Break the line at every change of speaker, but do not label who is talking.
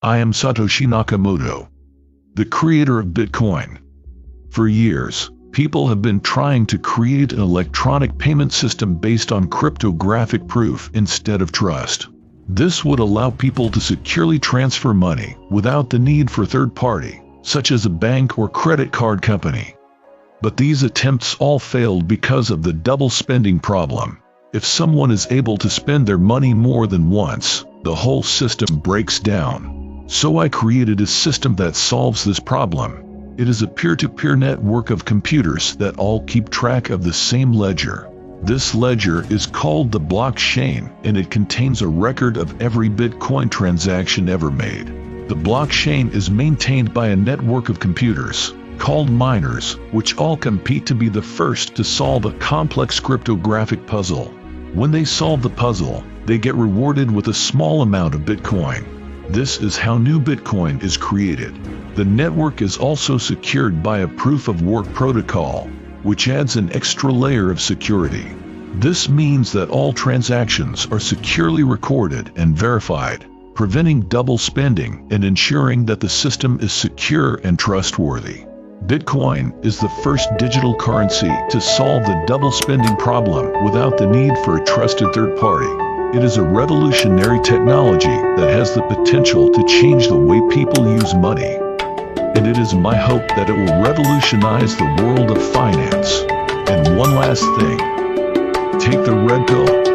I am Satoshi Nakamoto, the creator of Bitcoin. For years, people have been trying to create an electronic payment system based on cryptographic proof instead of trust. This would allow people to securely transfer money without the need for third party, such as a bank or credit card company. But these attempts all failed because of the double spending problem. If someone is able to spend their money more than once, the whole system breaks down. So I created a system that solves this problem. It is a peer-to-peer network of computers that all keep track of the same ledger. This ledger is called the blockchain, and it contains a record of every Bitcoin transaction ever made. The blockchain is maintained by a network of computers called miners, which all compete to be the first to solve a complex cryptographic puzzle. When they solve the puzzle, they get rewarded with a small amount of Bitcoin. This is how new Bitcoin is created. The network is also secured by a proof-of-work protocol, which adds an extra layer of security. This means that all transactions are securely recorded and verified, preventing double spending and ensuring that the system is secure and trustworthy. Bitcoin is the first digital currency to solve the double spending problem without the need for a trusted third party. It is a revolutionary technology that has the potential to change the way people use money. And it is my hope that it will revolutionize the world of finance. And one last thing, take the red pill.